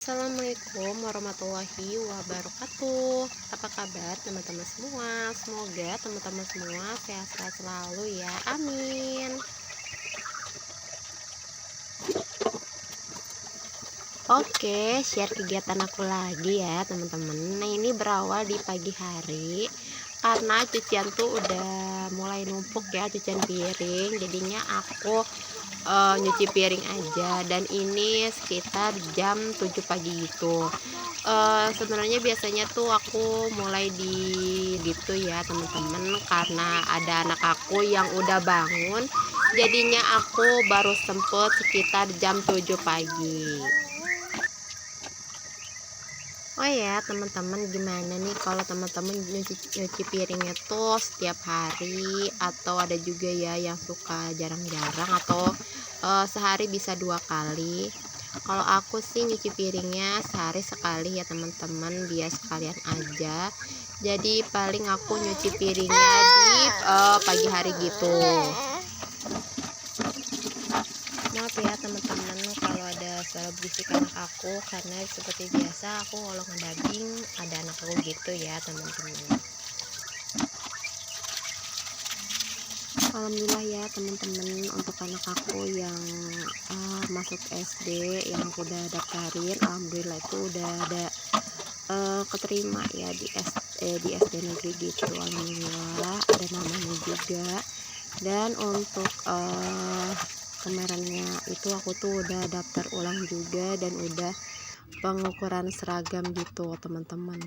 Assalamualaikum warahmatullahi wabarakatuh. Apa kabar teman-teman semua? Semoga teman-teman semua sehat-sehat selalu ya. Amin. Oke, share kegiatan aku lagi ya teman-teman. Nah, ini berawal di pagi hari karena cucian tuh udah mulai numpuk ya, cucian piring. Jadinya aku nyuci piring aja, dan ini sekitar jam 7 pagi gitu. Sebenarnya biasanya tuh aku mulai di gitu ya teman-teman, karena ada anak aku yang udah bangun, jadinya aku baru sempet sekitar jam 7 pagi. Oh ya teman-teman, gimana nih kalau teman-teman nyuci nyuci piringnya tuh setiap hari, atau ada juga ya yang suka jarang-jarang, atau sehari bisa 2 kali. Kalau aku sih nyuci piringnya sehari sekali ya teman-teman, biar sekalian aja. Jadi paling aku nyuci piringnya di pagi hari gitu. Maaf ya teman-teman kalau ada suara berisik anak aku, karena seperti biasa aku kalau ngedubbing ada anak aku gitu ya teman-teman. Alhamdulillah ya teman-teman, untuk anak aku yang masuk SD, yang aku udah daftarin, alhamdulillah itu udah ada keterima ya di SD negeri gitu. Alhamdulillah ada namanya juga. Dan untuk kemarinnya itu aku tuh udah daftar ulang juga, dan udah pengukuran seragam gitu teman-teman.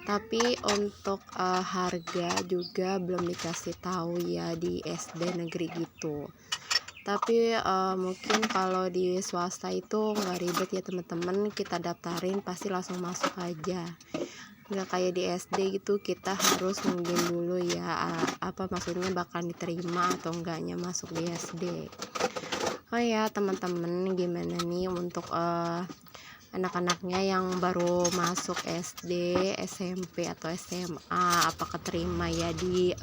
Tapi untuk harga juga belum dikasih tahu ya di SD negeri gitu. Tapi mungkin kalau di swasta itu nggak ribet ya teman-teman, kita daftarin pasti langsung masuk aja, nggak kayak di SD gitu kita harus nungguin dulu ya, apa maksudnya bakal diterima atau enggaknya masuk di SD. Oh ya teman-teman, gimana nih untuk anak-anaknya yang baru masuk SD, SMP atau SMA, apa keterima ya di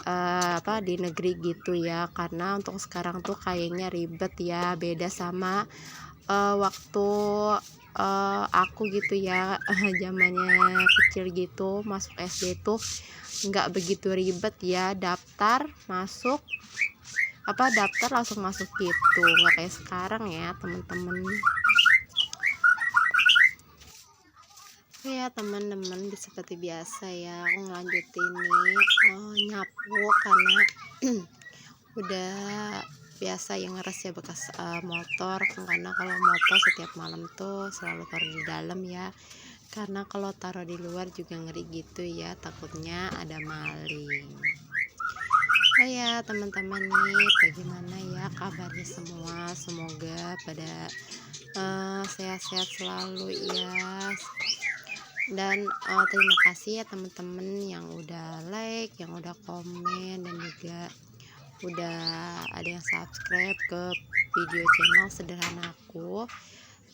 apa di negeri gitu ya? Karena untuk sekarang tuh kayaknya ribet ya, beda sama waktu aku gitu ya, zamannya kecil gitu masuk SD tuh nggak begitu ribet ya, daftar langsung masuk gitu, nggak kayak sekarang ya teman-teman. Ya teman-teman, seperti biasa ya aku ngelanjutin nih nyapu, karena udah biasa yang ngeres ya bekas motor, karena kalau motor setiap malam tuh selalu taruh di dalam ya, karena kalau taruh di luar juga ngeri gitu ya, takutnya ada maling. Oh ya teman-teman nih, bagaimana ya kabarnya semua, semoga pada sehat-sehat selalu ya. Dan terima kasih ya teman-teman yang udah like, yang udah komen, dan juga udah ada yang subscribe ke video channel sederhana aku.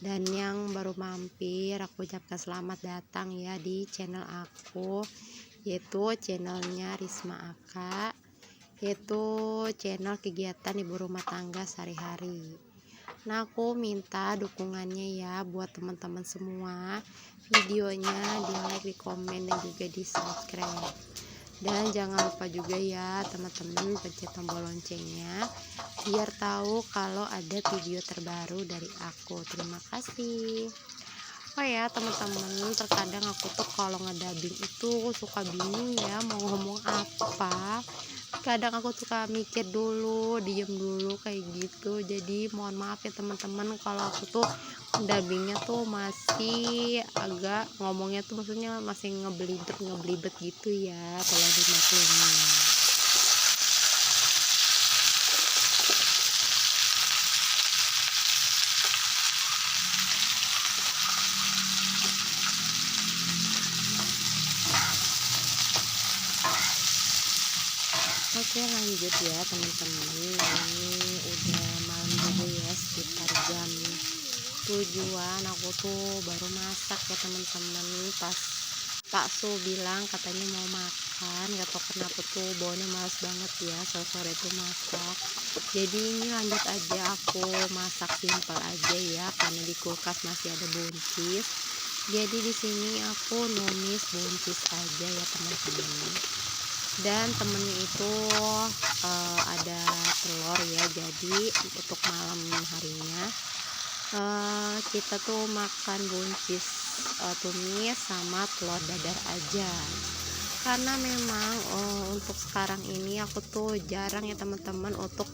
Dan yang baru mampir, aku ucapkan selamat datang ya di channel aku, yaitu channelnya Risma Aka, yaitu channel kegiatan ibu rumah tangga sehari-hari. Nah, aku minta dukungannya ya buat teman-teman semua, videonya di like, di komen, dan juga di subscribe. Dan jangan lupa juga ya teman-teman pencet tombol loncengnya biar tahu kalau ada video terbaru dari aku. Terima kasih. Oh ya teman-teman, terkadang aku tuh kalau ngedubbing itu suka bingung ya mau ngomong apa. Kadang aku suka mikir dulu, diem dulu kayak gitu. Jadi mohon maaf ya teman-teman kalau aku tuh dubbingnya tuh masih agak ngomongnya tuh maksudnya masih ngebelibet ngebelibet gitu ya, kalau dimaklumin. Oke lanjut ya teman-teman, ini udah malam juga ya, sekitar jam 7-an aku tuh baru masak ya teman-teman. Pas Pak Su bilang katanya mau makan, kan, gak tau kenapa tuh baunya males banget ya sore-sore tuh masak. Jadi ini lanjut aja aku masak simpel aja ya, karena di kulkas masih ada buncis. Jadi di sini aku numis buncis aja ya teman-teman. Dan temennya itu ada telur ya, jadi untuk malam harinya kita tuh makan buncis tumis sama telur dadar aja, karena memang untuk sekarang ini aku tuh jarang ya teman-teman untuk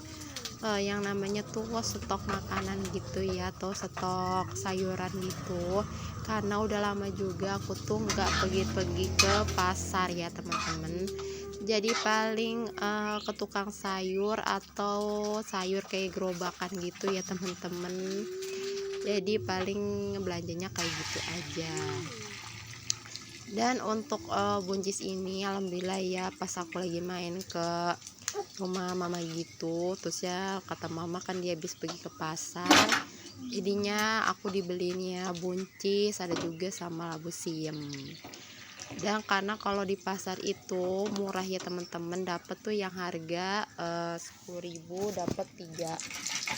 yang namanya tuh stok makanan gitu ya, atau stok sayuran gitu, karena udah lama juga aku tuh nggak pergi-pergi ke pasar ya teman-teman. Jadi paling ke tukang sayur atau sayur kayak gerobakan gitu ya teman-teman. Jadi paling belanjanya kayak gitu aja. Dan untuk buncis ini alhamdulillah ya, pas aku lagi main ke rumah mama gitu, terus ya kata mama kan dia habis pergi ke pasar, jadinya aku dibelinya buncis, ada juga sama labu siam. Dan karena kalau di pasar itu murah ya teman-teman, dapat tuh yang harga 10.000 dapat 3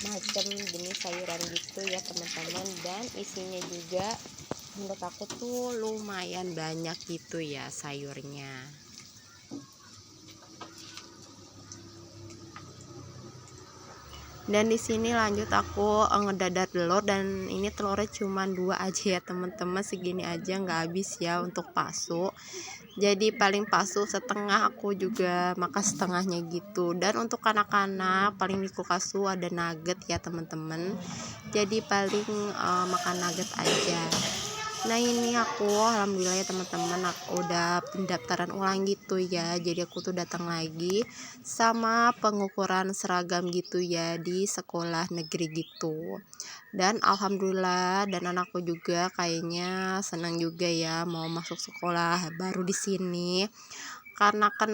macam jenis sayuran gitu ya teman-teman, dan isinya juga menurut aku tuh lumayan banyak gitu ya sayurnya. Dan di sini lanjut aku ngedadar telur, dan ini telurnya cuma 2 aja ya teman-teman, segini aja nggak habis ya untuk pasu. Jadi paling pasu setengah, aku juga makan setengahnya gitu. Dan untuk anak-anak paling di kulkas tuh ada nugget ya teman-teman, jadi paling makan nugget aja. Nah ini aku alhamdulillah ya teman-teman, aku udah pendaftaran ulang gitu ya, jadi aku tuh datang lagi sama pengukuran seragam gitu ya di sekolah negeri gitu. Dan alhamdulillah, dan anakku juga kayaknya senang juga ya mau masuk sekolah baru di sini, karena kan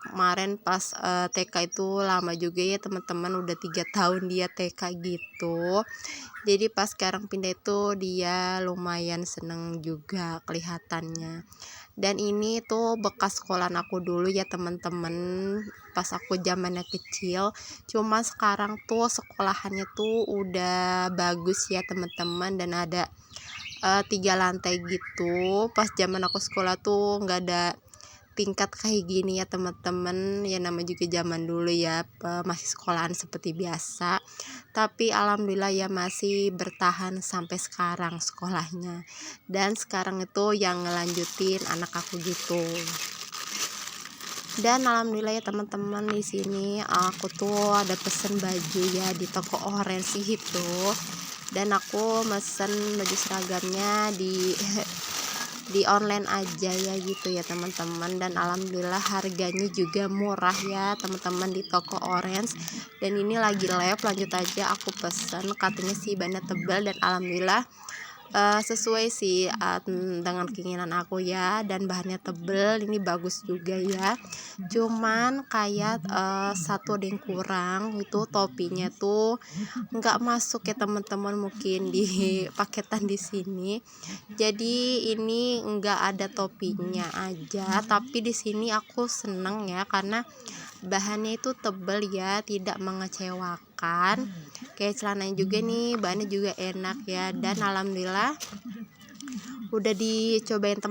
kemarin pas TK itu lama juga ya teman-teman, udah 3 tahun dia TK gitu. Jadi pas sekarang pindah itu dia lumayan seneng juga kelihatannya. Dan ini tuh bekas sekolahan aku dulu ya teman-teman, pas aku zamannya kecil. Cuma sekarang tuh sekolahannya tuh udah bagus ya teman-teman, dan ada 3 lantai gitu. Pas zaman aku sekolah tuh nggak ada tingkat kayak gini ya teman-teman, ya nama juga zaman dulu ya, masih sekolahan seperti biasa, tapi alhamdulillah ya masih bertahan sampai sekarang sekolahnya. Dan sekarang itu yang ngelanjutin anak aku gitu. Dan alhamdulillah ya teman-teman, di sini aku tuh ada pesen baju ya di toko orange itu, dan aku mesen baju seragamnya di online aja ya gitu ya teman-teman. Dan alhamdulillah harganya juga murah ya teman-teman di toko orange. Dan ini lagi live, lanjut aja aku pesen, katanya sih bahannya tebal, dan alhamdulillah sesuai sih dengan keinginan aku ya, dan bahannya tebel, ini bagus juga ya. Cuman kayak satu ada yang kurang, itu topinya tuh nggak masuk ya teman-teman, mungkin di paketan di sini. Jadi ini nggak ada topinya aja, tapi di sini aku seneng ya karena bahannya itu tebel ya, tidak mengecewakan. Kayak celananya juga nih, bahannya juga enak ya. Dan alhamdulillah udah dicobain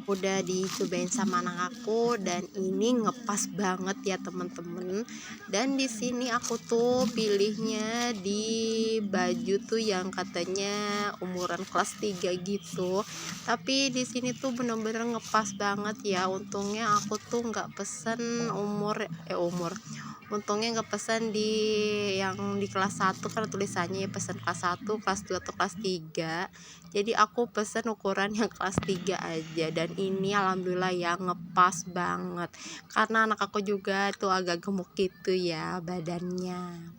udah dicobain sama anak aku, dan ini ngepas banget ya teman-teman. Dan di sini aku tuh pilihnya di baju tuh yang katanya umuran kelas 3 gitu, tapi di sini tuh bener-bener ngepas banget ya. Untungnya aku tuh nggak pesen untungnya nggak pesan di yang di kelas 1, karena tulisannya ya pesan kelas 1, kelas 2 atau kelas 3. Jadi aku pesen ukuran yang kelas 3 aja, dan ini alhamdulillah ya ngepas banget, karena anak aku juga tuh agak gemuk gitu ya badannya.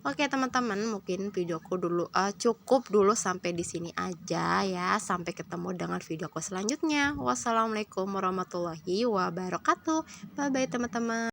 Oke teman-teman, mungkin videoku dulu cukup dulu sampai di sini aja ya. Sampai ketemu dengan videoku selanjutnya. Wassalamualaikum warahmatullahi wabarakatuh. Bye bye teman-teman.